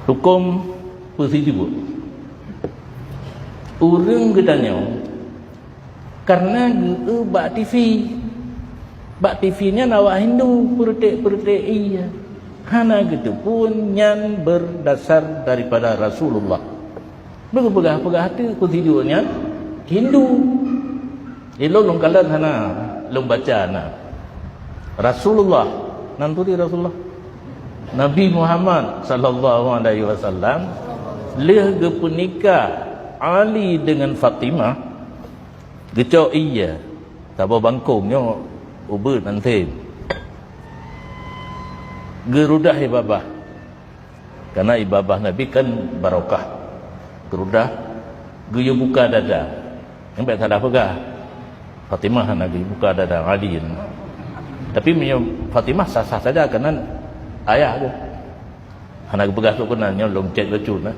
hukum persetuju. Orang katanya karena bak TV nya nawak Hindu pertik iya. Hana gitu pun yang berdasar daripada Rasulullah. Begah-begah tu persetujunya Hindu. Long kalan hana long baca na. Rasulullah nanturi Rasulullah Nabi Muhammad sallallahu alaihi wasallam leh gepunika Ali dengan Fatimah gecok iya tabo bangkungnya ubur nanti gerudah ibabah karena ibabah Nabi kan barokah gerudah geyo buka dada yang baik salah pegah Fatimah nak buka dada Ali tapi Fatimah sah-sah saja kerana ayah dia anak begas tu kena nyolong cek lecun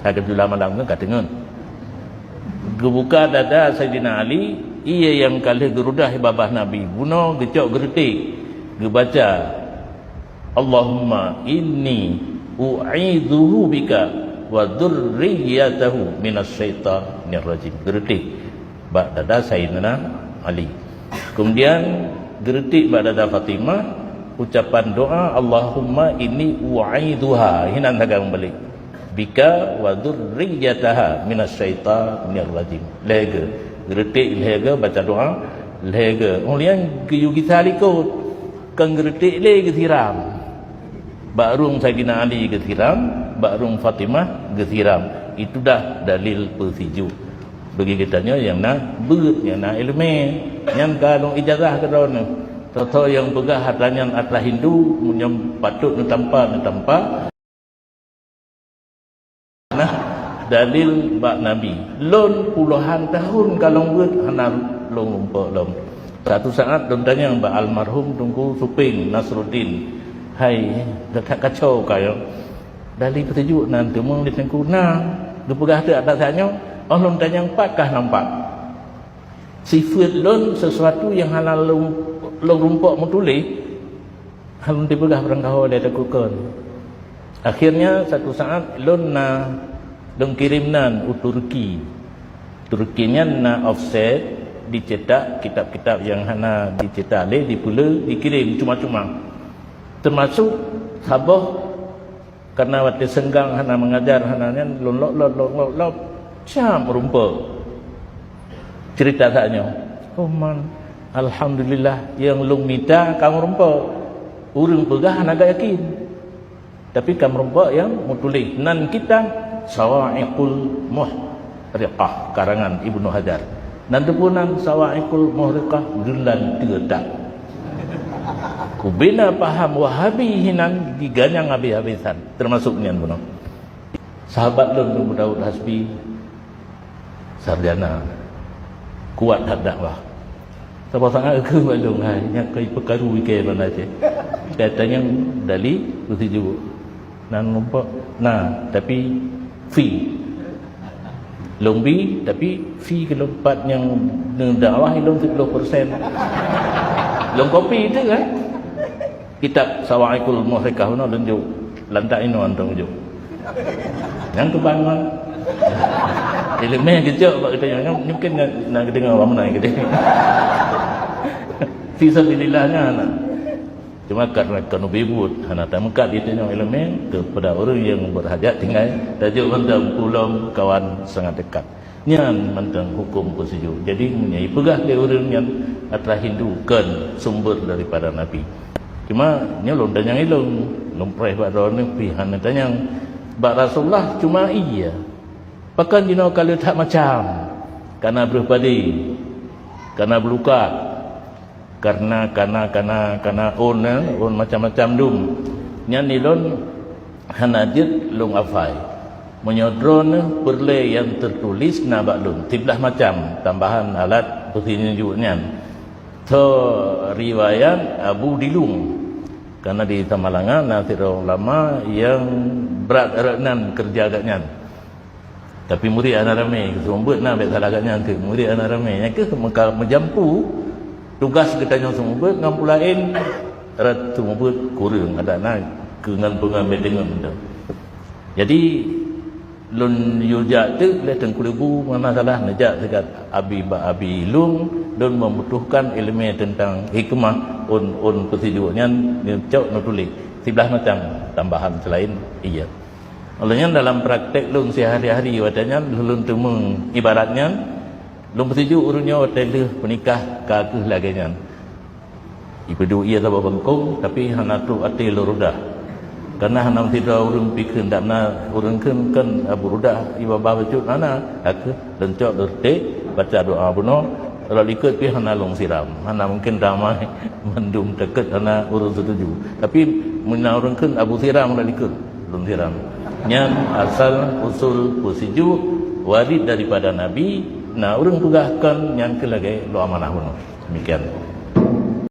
agak dulu malam kan katanya gebuka dada Sayyidina Ali ia yang kali gerudah babah Nabi bunuh gecok gertik gebaca Allahumma inni u'idzuhu bika wa dzurriyyatahu minas syaitanir rajim gertik bak dada Sayyidina Ali kemudian gertik bak dada Fatimah ucapan doa Allahumma inni u'idzuha hinan dagang balik bika wa dzurriyyataha minas syaitanir rajim lega gertik lega baca doa lega ulian kiyugi salikut kan gertik le gesiram bakrung Sayyidina Ali gesiram bakrung Fatimah gesiram itu dah dalil persetuju bagi kitanya yang nak yang nak ilmu yang kalau ijazah ke daun Toto yang pegah hartanya atlah Hindu yang patut tanpa nah dalil bak Nabi lon puluhan tahun kalau buat hana long lumpur long satu saat don tanya bak almarhum Tunku Suping Nasruddin hai dekat kacau kayo dalil petunjuk nanti mung di tengku nah de pegah tu atasnya Allah tanya patkah nampak sifat lon sesuatu yang halal long rumpuk mutuli halun dipegah berangkau dia takutkan akhirnya satu saat lon kirimnan Turkinya na offset dicetak kitab-kitab yang hana dicetak le dipula dikirim cuma-cuma termasuk Sabah karena waktu senggang hana mengajar hananya lon cam rumpuk cerita saknya man alhamdulillah yang long minta kamu rumpuk urang pegah naga yakin tapi kamu rumpuk yang mutulih nan kita Sawa'iqul Muhriqah karangan Ibnu Hajar nan tepunan Sawa'iqul Muhriqah gelan tidak kubina paham Wahabi hinan diganyang habis-habisan termasuk nian bunuh sahabat Abu Daud Hasbi sarjana kuat dakwah sebab sangat ke balung yang kai perkaru ke mana je katanya dali bersetuju nan nampak nah tapi fee lombi tapi fee ke lompat yang dakwah ilmu 10% long kopi itu kan kitab Sawa'iqul Muhriqah no tunjuk lantak ino antong tunjuk yang kebangun ilmu yang kecil pak katanya mungkin nak dengar apa mana gitu fisabilillahnya anak cuma karena kanu bibut anak tamukat itu yang elemen kepada orang yang berhajat tinggal tajuk mentang pulang kawan sangat dekat nyan mentang hukum persetuju jadi menyai pegah ke orang yang atra Hindu kan sumber daripada Nabi cuma nyolong dan yang ilung lompreh bak ron pihan tanya bak Rasulullah cuma iya pakan dino kalau tak macam karena berpadi karena berluka karena on macam-macam dum nyan ilon hanajit long afai menyodron perle yang tertulis na baklun tiblah macam tambahan alat persetuju nyan to riwayat Abu Dilung karena di Tamalangan nasir ulama yang berat eratnan kerja agaknya tapi murid anak ramai kesumbut nak baik salah agaknya ke murid anak ramai yang ke menjampu tugas kita yang semua ngampu lain rat semua kurang ada nak kengan pengambil dengan benda Jadi lun yujak tu le tengkulibu mana salah nejak dekat abi lung dan membutuhkan ilmu tentang hikmah un persijuknya cok no tulis sebelah macam tambahan selain iya. Olehnya dalam praktek lun sehari-hari watanya lun temung ibaratnya lun persijuk urutnya hotel menikah kakuh laganya. Ibu ia tak bengkong tapi hana tu ati lurudah. Karena hana tidak urun pikir dana urun kan burudah iba bapa cut hana aku lencok lerte baca doa buno kalau ikut pi hana long siram. Hana mungkin ramai mendum dekat hana urun setuju. Tapi mun urun kan abu siram la ikut long siram. Yang asal usul persiju warid daripada Nabi. Nah, orang tugaskan yang ke lagi lo amanah bunuh. Demikian.